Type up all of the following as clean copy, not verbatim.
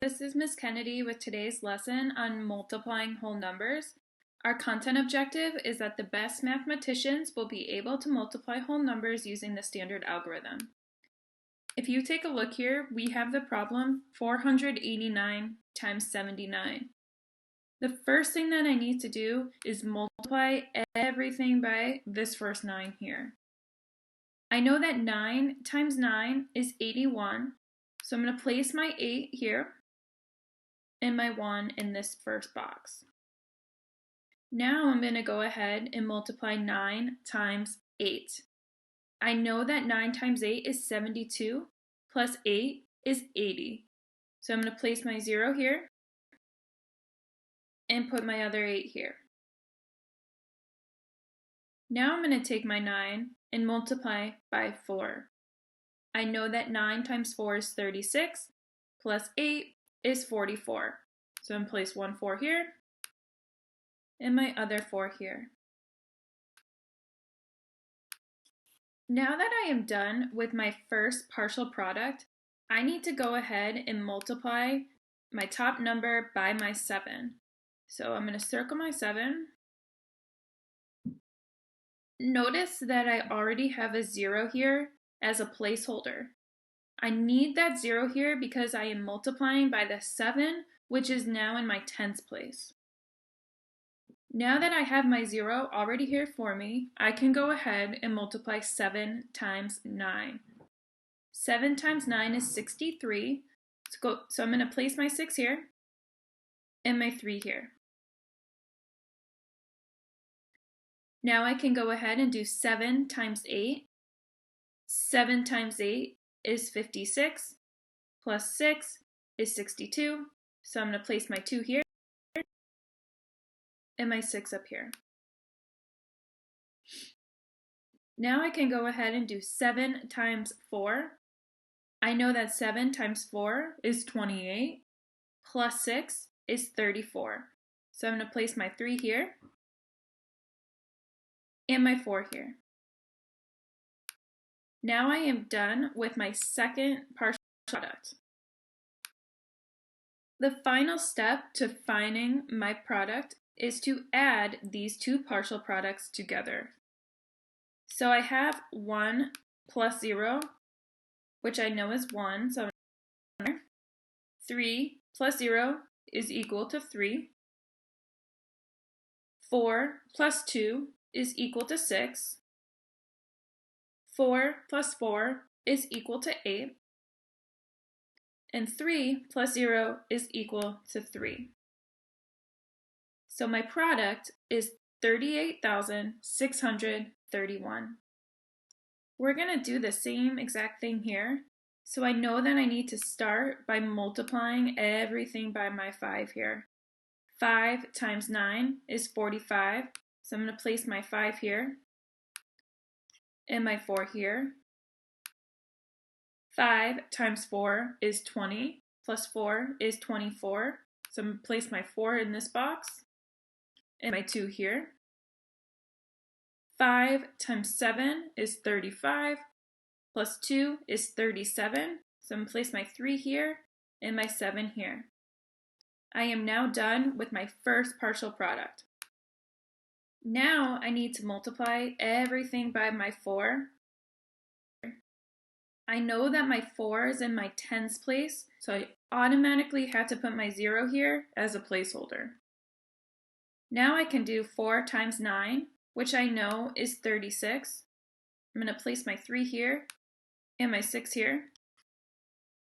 This is Ms. Kennedy with today's lesson on multiplying whole numbers. Our content objective is that the best mathematicians will be able to multiply whole numbers using the standard algorithm. If you take a look here, we have the problem 489 times 79. The first thing that I need to do is multiply everything by this first 9 here. I know that 9 times 9 is 81, so I'm going to place my 8 here and my 1 in this first box. Now I'm going to go ahead and multiply 9 times 8. I know that 9 times 8 is 72, plus 8 is 80. So I'm going to place my 0 here and put my other 8 here. Now I'm going to take my 9 and multiply by 4. I know that 9 times 4 is 36, plus 8 is 44. So I'm going to place 1 4 here and my other 4 here. Now that I am done with my first partial product, I need to go ahead and multiply my top number by my 7. So I'm going to circle my 7. Notice that I already have a 0 here as a placeholder. I need that 0 here because I am multiplying by the 7, which is now in my tens place. Now that I have my 0 already here for me, I can go ahead and multiply 7 times 9. 7 times 9 is 63, so I'm going to place my 6 here and my 3 here. Now I can go ahead and do 7 times 8. 7 times 8 is 56, plus 6 is 62, so I'm going to place my 2 here and my 6 up here. Now I can go ahead and do 7 times 4. I know that 7 times 4 is 28, plus 6 is 34. So I'm going to place my 3 here and my 4 here. Now I am done with my second partial product. The final step to finding my product is to add these two partial products together. So I have 1 plus 0, which I know is 1, so 3 plus 0 is equal to 3. 4 plus 2 is equal to 6. 4 plus 4 is equal to 8. And 3 plus 0 is equal to 3. So my product is 38,631. We're going to do the same exact thing here. So I know that I need to start by multiplying everything by my 5 here. 5 times 9 is 45. So I'm going to place my 5 here and my 4 here. 5 times 4 is 20, plus 4 is 24. So I'm going to place my 4 in this box and my 2 here. 5 times 7 is 35, plus 2 is 37. So I'm going to place my 3 here and my 7 here. I am now done with my first partial product. Now I need to multiply everything by my 4. I know that my 4 is in my tens place, so I automatically have to put my 0 here as a placeholder. Now I can do 4 times 9, which I know is 36. I'm going to place my 3 here and my 6 here.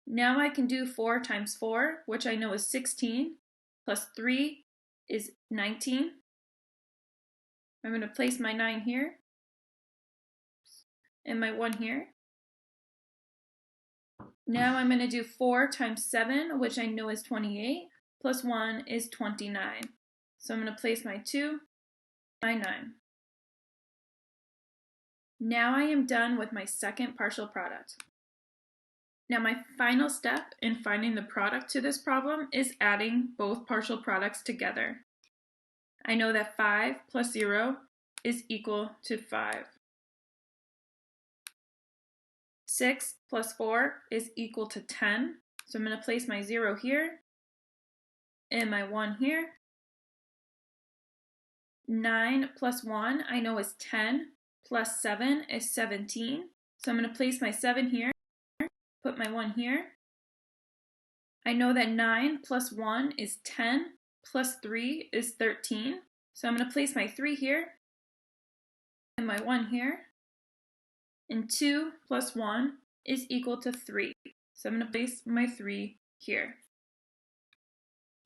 Now I can do 4 times 4, which I know is 16, plus 3 is 19. I'm going to place my 9 here and my 1 here. Now I'm going to do 4 times 7, which I know is 28, plus 1 is 29. So I'm going to place my 2, my 9. Now I am done with my second partial product. Now my final step in finding the product to this problem is adding both partial products together. I know that 5 plus 0 is equal to 5. 6 plus 4 is equal to 10. So I'm going to place my 0 here and my 1 here. 9 plus 1 I know is 10, plus 7 is 17. So I'm going to place my 7 here, put my 1 here. I know that 9 plus 1 is 10, plus 3 is 13. So I'm going to place my 3 here, and my 1 here. And 2 plus 1 is equal to 3. So I'm going to place my 3 here.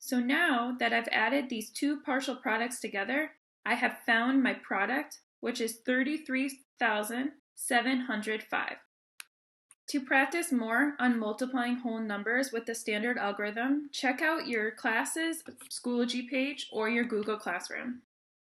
So now that I've added these two partial products together, I have found my product, which is 33,705. To practice more on multiplying whole numbers with the standard algorithm, check out your class's Schoology page or your Google Classroom.